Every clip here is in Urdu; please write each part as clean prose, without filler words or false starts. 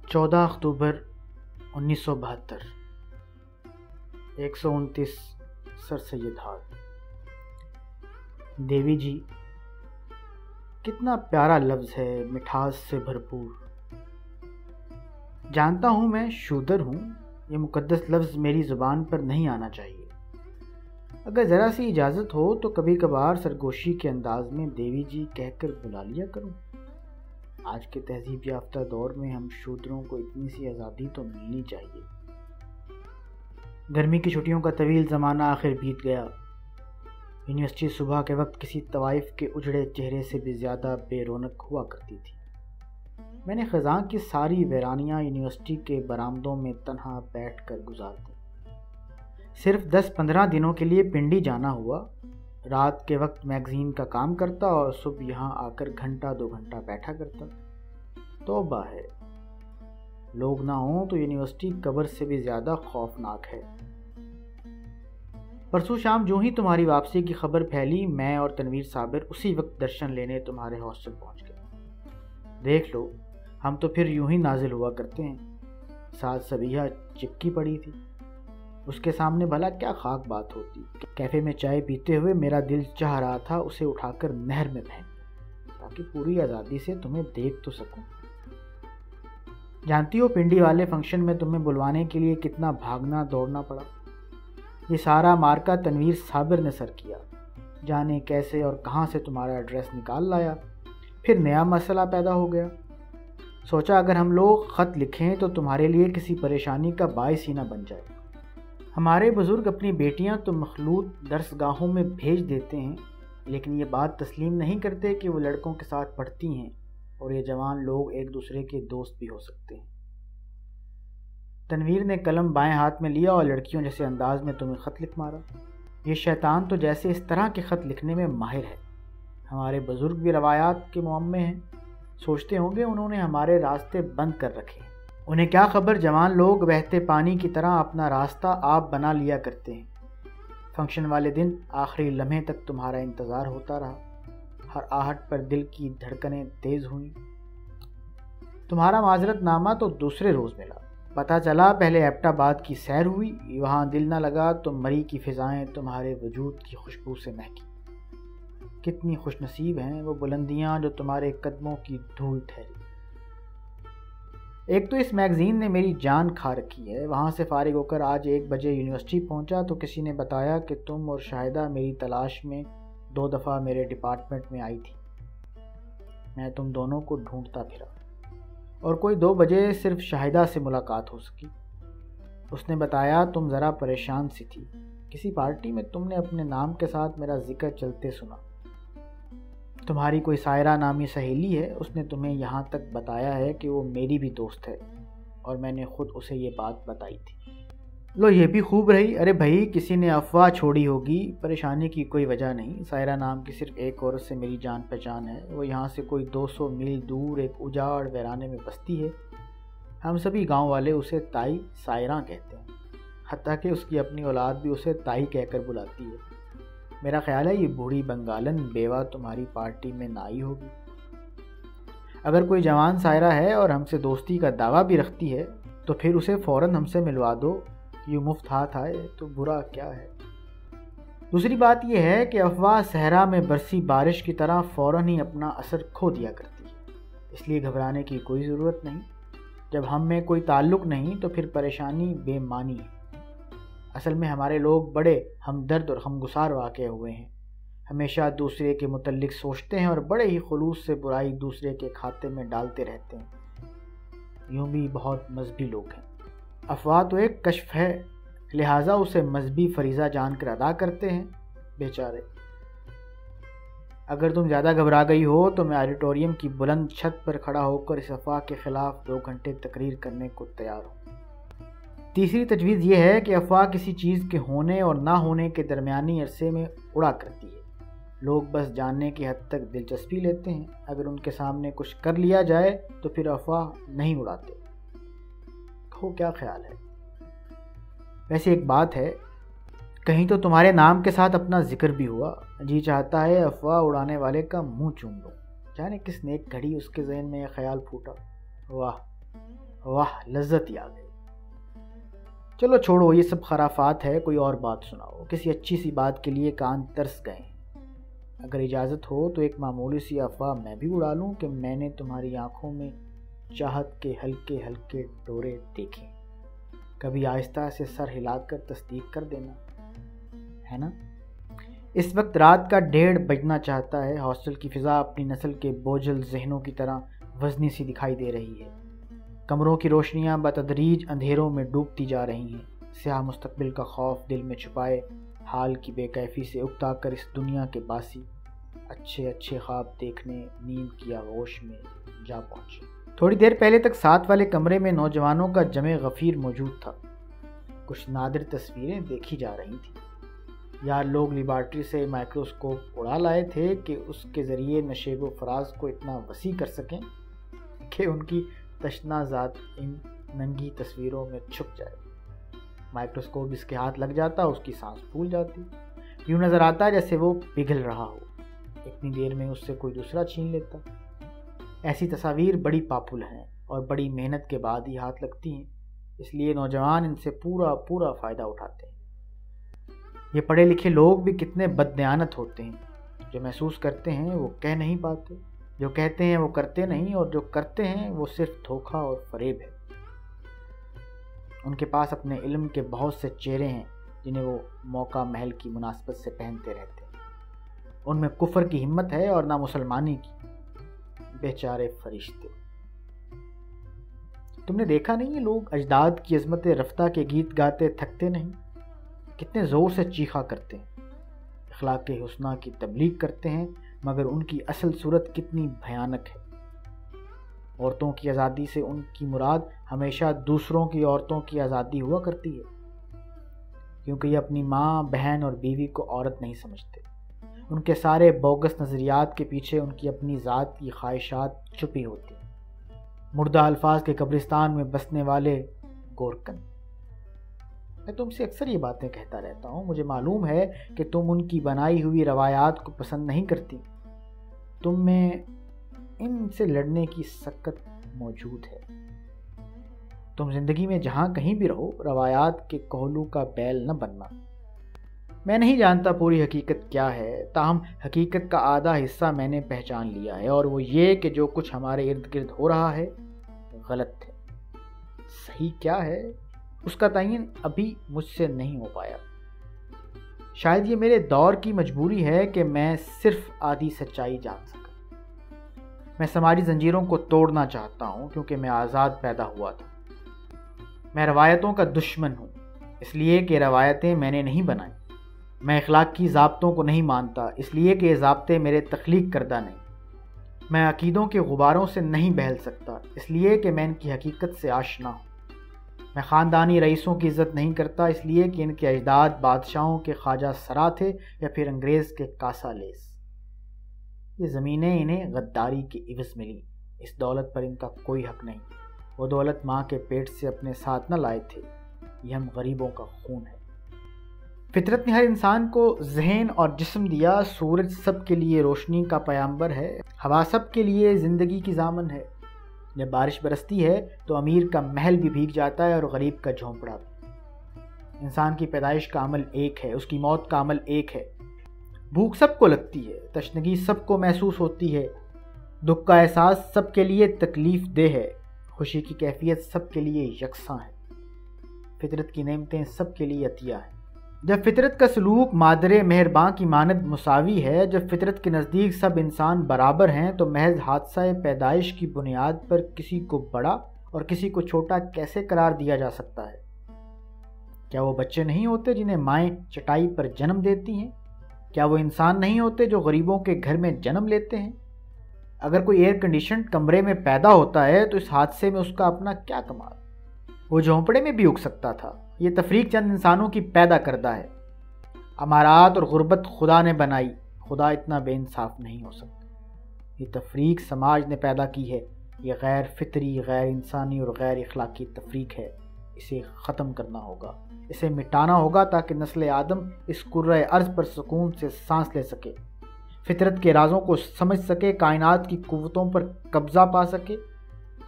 14 اکتوبر 1972 129 سر سید ہال۔ دیوی جی، کتنا پیارا لفظ ہے، مٹھاس سے بھرپور۔ جانتا ہوں میں شودر ہوں، یہ مقدس لفظ میری زبان پر نہیں آنا چاہیے۔ اگر ذرا سی اجازت ہو تو کبھی کبھار سرگوشی کے انداز میں دیوی جی کہہ کر بلا لیا کروں۔ آج کے تہذیب یافتہ دور میں ہم شودروں کو اتنی سی آزادی تو ملنی چاہیے۔ گرمی کی چھٹیوں کا طویل زمانہ آخر بیت گیا۔ یونیورسٹی صبح کے وقت کسی طوائف کے اجڑے چہرے سے بھی زیادہ بے رونق ہوا کرتی تھی۔ میں نے خزاں کی ساری ویرانیاں یونیورسٹی کے برآمدوں میں تنہا بیٹھ کر گزار دی۔ صرف 10-15 دنوں کے لیے پنڈی جانا ہوا۔ رات کے وقت میگزین کا کام کرتا اور صبح یہاں آ کر گھنٹہ 2 گھنٹہ بیٹھا کرتا۔ توبہ ہے، لوگ نہ ہوں تو یونیورسٹی قبر سے بھی زیادہ خوفناک ہے۔ پرسوں شام جو ہی تمہاری واپسی کی خبر پھیلی، میں اور تنویر صابر اسی وقت درشن لینے تمہارے ہاسٹل پہنچ گئے۔ دیکھ لو، ہم تو پھر یوں ہی نازل ہوا کرتے ہیں۔ ساتھ سبیہ چپکی پڑی تھی، اس کے سامنے بھلا کیا خاک بات ہوتی۔ کیفے میں چائے پیتے ہوئے میرا دل چاہ رہا تھا اسے اٹھا کر نہر میں پھینک دوں تاکہ پوری آزادی سے تمہیں دیکھ تو سکوں۔ جانتی ہو پنڈی والے فنکشن میں تمہیں بلوانے کے لیے کتنا بھاگنا دوڑنا پڑا۔ یہ سارا مارکا تنویر صابر نے سر کیا، جانے کیسے اور کہاں سے تمہارا ایڈریس نکال لایا۔ پھر نیا مسئلہ پیدا ہو گیا۔ سوچا اگر ہم لوگ خط لکھیں تو تمہارے لیے کسی پریشانی کا باعث ہی نہ بن جائے۔ ہمارے بزرگ اپنی بیٹیاں تو مخلوط درسگاہوں میں بھیج دیتے ہیں، لیکن یہ بات تسلیم نہیں کرتے کہ وہ لڑکوں کے ساتھ پڑھتی ہیں اور یہ جوان لوگ ایک دوسرے کے دوست بھی ہو سکتے ہیں۔ تنویر نے قلم بائیں ہاتھ میں لیا اور لڑکیوں جیسے انداز میں تمہیں خط لکھ مارا۔ یہ شیطان تو جیسے اس طرح کے خط لکھنے میں ماہر ہے۔ ہمارے بزرگ بھی روایات کے معمے ہیں، سوچتے ہوں گے انہوں نے ہمارے راستے بند کر رکھے ہیں۔ انہیں کیا خبر جوان لوگ بہتے پانی کی طرح اپنا راستہ آپ بنا لیا کرتے ہیں۔ فنکشن والے دن آخری لمحے تک تمہارا انتظار ہوتا رہا۔ ہر آہٹ پر دل کی دھڑکنیں تیز ہوئیں۔ تمہارا معذرت نامہ تو دوسرے روز ملا۔ پتہ چلا پہلے ایبٹ آباد کی سیر ہوئی، وہاں دل نہ لگا تو مری کی فضائیں تمہارے وجود کی خوشبو سے مہکی۔ کتنی خوش نصیب ہیں وہ بلندیاں جو تمہارے قدموں کی دھول ٹھہری۔ ایک تو اس میگزین نے میری جان کھا رکھی ہے۔ وہاں سے فارغ ہو کر آج 1 بجے یونیورسٹی پہنچا تو کسی نے بتایا کہ تم اور شاہدہ میری تلاش میں 2 دفعہ میرے ڈپارٹمنٹ میں آئی تھی۔ میں تم دونوں کو ڈھونڈتا پھرا اور کوئی 2 بجے صرف شاہدہ سے ملاقات ہو سکی۔ اس نے بتایا تم ذرا پریشان سی تھی، کسی پارٹی میں تم نے اپنے نام کے ساتھ میرا ذکر چلتے سنا۔ تمہاری کوئی سائرہ نامی سہیلی ہے، اس نے تمہیں یہاں تک بتایا ہے کہ وہ میری بھی دوست ہے اور میں نے خود اسے یہ بات بتائی تھی۔ لو یہ بھی خوب رہی۔ ارے بھائی، کسی نے افواہ چھوڑی ہوگی، پریشانی کی کوئی وجہ نہیں۔ سائرہ نام کی صرف ایک عورت سے میری جان پہچان ہے، وہ یہاں سے کوئی 200 میل دور ایک اجاڑ ویرانے میں بستی ہے۔ ہم سبھی گاؤں والے اسے تائی سائرہ کہتے ہیں، حتیٰ کہ اس کی اپنی اولاد بھی اسے تائی کہہ کر بلاتی ہے۔ میرا خیال ہے یہ بوڑھی بنگالن بیوہ تمہاری پارٹی میں نہ آئی ہوگی۔ اگر کوئی جوان سائرہ ہے اور ہم سے دوستی کا دعویٰ بھی رکھتی ہے تو پھر اسے فوراً ہم سے ملوا دو، یہ مفت ہاتھ آئے تو برا کیا ہے۔ دوسری بات یہ ہے کہ افواہ صحرا میں برسی بارش کی طرح فوراً ہی اپنا اثر کھو دیا کرتی ہے، اس لیے گھبرانے کی کوئی ضرورت نہیں۔ جب ہم میں کوئی تعلق نہیں تو پھر پریشانی بے معنی ہے۔ اصل میں ہمارے لوگ بڑے ہمدرد اور غمگسار واقع ہوئے ہیں، ہمیشہ دوسرے کے متعلق سوچتے ہیں اور بڑے ہی خلوص سے برائی دوسرے کے کھاتے میں ڈالتے رہتے ہیں۔ یوں بھی بہت مذہبی لوگ ہیں۔ افواہ تو ایک کشف ہے، لہٰذا اسے مذہبی فریضہ جان کر ادا کرتے ہیں بیچارے۔ اگر تم زیادہ گھبرا گئی ہو تو میں آڈیٹوریم کی بلند چھت پر کھڑا ہو کر اس افواہ کے خلاف 2 گھنٹے تقریر کرنے کو تیار ہوں۔ تیسری تجویز یہ ہے کہ افواہ کسی چیز کے ہونے اور نہ ہونے کے درمیانی عرصے میں اڑا کرتی ہے۔ لوگ بس جاننے کی حد تک دلچسپی لیتے ہیں، اگر ان کے سامنے کچھ کر لیا جائے تو پھر افواہ نہیں اڑاتے۔ کہو کیا خیال ہے؟ ویسے ایک بات ہے، کہیں تو تمہارے نام کے ساتھ اپنا ذکر بھی ہوا۔ جی چاہتا ہے افواہ اڑانے والے کا منہ چوم لو۔ جانے کس نیک گھڑی اس کے ذہن میں یہ خیال پھوٹا۔ واہ، واہ لذت ہی آ گئی۔ چلو چھوڑو یہ سب خرافات ہے، کوئی اور بات سناؤ، کسی اچھی سی بات کے لیے کان ترس گئے ہیں۔ اگر اجازت ہو تو ایک معمولی سی افواہ میں بھی اڑا لوں کہ میں نے تمہاری آنکھوں میں چاہت کے ہلکے ہلکے ڈورے دیکھے، کبھی آہستہ سے سر ہلا کر تصدیق کر دینا، ہے نا؟ اس وقت رات کا 1:30 بجنا چاہتا ہے، ہاسٹل کی فضا اپنی نسل کے بوجھل ذہنوں کی طرح وزنی سی دکھائی دے رہی ہے، کمروں کی روشنیاں بتدریج اندھیروں میں ڈوبتی جا رہی ہیں، سیاہ مستقبل کا خوف دل میں چھپائے حال کی بے کیفی سے اکتا کر اس دنیا کے باسی اچھے اچھے خواب دیکھنے نیند کی آغوش میں جا پہنچے۔ تھوڑی دیر پہلے تک ساتھ والے کمرے میں نوجوانوں کا جمع غفیر موجود تھا، کچھ نادر تصویریں دیکھی جا رہی تھیں، یا لوگ لیبارٹری سے مائکروسکوپ اڑا لائے تھے کہ اس کے ذریعے نشیب و فراز کو اتنا وسیع کر سکیں کہ ان کی تشنا ذات ان ننگی تصویروں میں چھپ جائے۔ مائکروسکوپ جس کے ہاتھ لگ جاتا اس کی سانس پھول جاتی، یوں نظر آتا جیسے وہ پگھل رہا ہو، اتنی دیر میں اس سے کوئی دوسرا چھین لیتا۔ ایسی تصاویر بڑی پاپولر ہیں اور بڑی محنت کے بعد ہی ہاتھ لگتی ہیں، اس لیے نوجوان ان سے پورا فائدہ اٹھاتے ہیں۔ یہ پڑھے لکھے لوگ بھی کتنے بددیانت ہوتے ہیں، جو محسوس کرتے ہیں وہ کہہ نہیں پاتے، جو کہتے ہیں وہ کرتے نہیں، اور جو کرتے ہیں وہ صرف دھوکہ اور فریب ہے۔ ان کے پاس اپنے علم کے بہت سے چہرے ہیں جنہیں وہ موقع محل کی مناسبت سے پہنتے رہتے ہیں، ان میں کفر کی ہمت ہے اور نہ مسلمانی کی، بیچارے فرشتے۔ تم نے دیکھا نہیں ہے لوگ اجداد کی عظمت رفتہ کے گیت گاتے تھکتے نہیں، کتنے زور سے چیخا کرتے ہیں، اخلاق حسنہ کی تبلیغ کرتے ہیں، مگر ان کی اصل صورت کتنی بھیانک ہے۔ عورتوں کی آزادی سے ان کی مراد ہمیشہ دوسروں کی عورتوں کی آزادی ہوا کرتی ہے، کیونکہ یہ اپنی ماں، بہن اور بیوی کو عورت نہیں سمجھتے۔ ان کے سارے بوگس نظریات کے پیچھے ان کی اپنی ذات کی خواہشات چھپی ہوتی ہیں۔ مردہ الفاظ کے قبرستان میں بسنے والے گورکن۔ میں تم سے اکثر یہ باتیں کہتا رہتا ہوں، مجھے معلوم ہے کہ تم ان کی بنائی ہوئی روایات کو پسند نہیں کرتی، تم میں ان سے لڑنے کی سکت موجود ہے۔ تم زندگی میں جہاں کہیں بھی رہو روایات کے کوہلو کا بیل نہ بننا۔ میں نہیں جانتا پوری حقیقت کیا ہے، تاہم حقیقت کا آدھا حصہ میں نے پہچان لیا ہے، اور وہ یہ کہ جو کچھ ہمارے ارد گرد ہو رہا ہے غلط ہے۔ صحیح کیا ہے اس کا تعین ابھی مجھ سے نہیں ہو پایا۔ شاید یہ میرے دور کی مجبوری ہے کہ میں صرف آدھی سچائی جان سکا۔ میں سماجی زنجیروں کو توڑنا چاہتا ہوں کیونکہ میں آزاد پیدا ہوا تھا۔ میں روایتوں کا دشمن ہوں، اس لیے کہ روایتیں میں نے نہیں بنائیں۔ میں اخلاقی ضابطوں کو نہیں مانتا، اس لیے کہ یہ ضابطے میرے تخلیق کردہ نہیں۔ میں عقیدوں کے غباروں سے نہیں بہل سکتا، اس لیے کہ میں ان کی حقیقت سے آشنا ہوں۔ میں خاندانی رئیسوں کی عزت نہیں کرتا، اس لیے کہ ان کے اجداد بادشاہوں کے خواجہ سرا تھے یا پھر انگریز کے کاسا لیس۔ یہ زمینیں انہیں غداری کی عوض ملی، اس دولت پر ان کا کوئی حق نہیں۔ وہ دولت ماں کے پیٹ سے اپنے ساتھ نہ لائے تھے، یہ ہم غریبوں کا خون ہے۔ فطرت نے ہر انسان کو ذہن اور جسم دیا، سورج سب کے لیے روشنی کا پیامبر ہے، ہوا سب کے لیے زندگی کی ضامن ہے۔ جب بارش برستی ہے تو امیر کا محل بھی بھیگ جاتا ہے اور غریب کا جھونپڑا بھی۔ انسان کی پیدائش کا عمل ایک ہے، اس کی موت کا عمل ایک ہے۔ بھوک سب کو لگتی ہے، تشنگی سب کو محسوس ہوتی ہے، دکھ کا احساس سب کے لیے تکلیف دہ ہے، خوشی کی کیفیت سب کے لیے یکساں ہے، فطرت کی نعمتیں سب کے لیے عطیہ ہیں۔ جب فطرت کا سلوک مادر مہرباں کی مانند مساوی ہے، جب فطرت کے نزدیک سب انسان برابر ہیں، تو محض حادثہ پیدائش کی بنیاد پر کسی کو بڑا اور کسی کو چھوٹا کیسے قرار دیا جا سکتا ہے؟ کیا وہ بچے نہیں ہوتے جنہیں مائیں چٹائی پر جنم دیتی ہیں؟ کیا وہ انسان نہیں ہوتے جو غریبوں کے گھر میں جنم لیتے ہیں؟ اگر کوئی ایئر کنڈیشنڈ کمرے میں پیدا ہوتا ہے تو اس حادثے میں اس کا اپنا کیا کمال؟ وہ جھونپڑے میں بھی اگ سکتا تھا۔ یہ تفریق چند انسانوں کی پیدا کردہ ہے۔ امارات اور غربت خدا نے بنائی، خدا اتنا بے انصاف نہیں ہو سکتا۔ یہ تفریق سماج نے پیدا کی ہے، یہ غیر فطری، غیر انسانی اور غیر اخلاقی تفریق ہے۔ اسے ختم کرنا ہوگا، اسے مٹانا ہوگا تاکہ نسل آدم اس کرۂ ارض پر سکون سے سانس لے سکے، فطرت کے رازوں کو سمجھ سکے، کائنات کی قوتوں پر قبضہ پا سکے،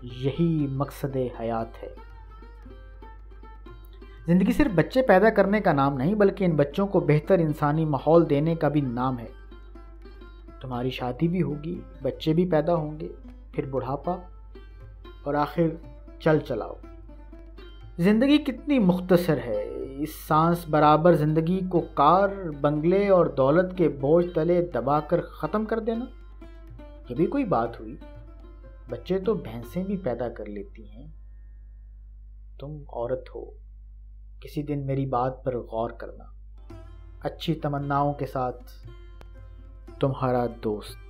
یہی مقصد حیات ہے۔ زندگی صرف بچے پیدا کرنے کا نام نہیں، بلکہ ان بچوں کو بہتر انسانی ماحول دینے کا بھی نام ہے۔ تمہاری شادی بھی ہوگی، بچے بھی پیدا ہوں گے، پھر بڑھاپا، اور آخر چل چلاؤ۔ زندگی کتنی مختصر ہے، اس سانس برابر زندگی کو کار، بنگلے اور دولت کے بوجھ تلے دبا کر ختم کر دینا، یہ بھی کوئی بات ہوئی؟ بچے تو بھینسیں بھی پیدا کر لیتی ہیں۔ تم عورت ہو، کسی دن میری بات پر غور کرنا۔ اچھی تمناؤں کے ساتھ، تمہارا دوست۔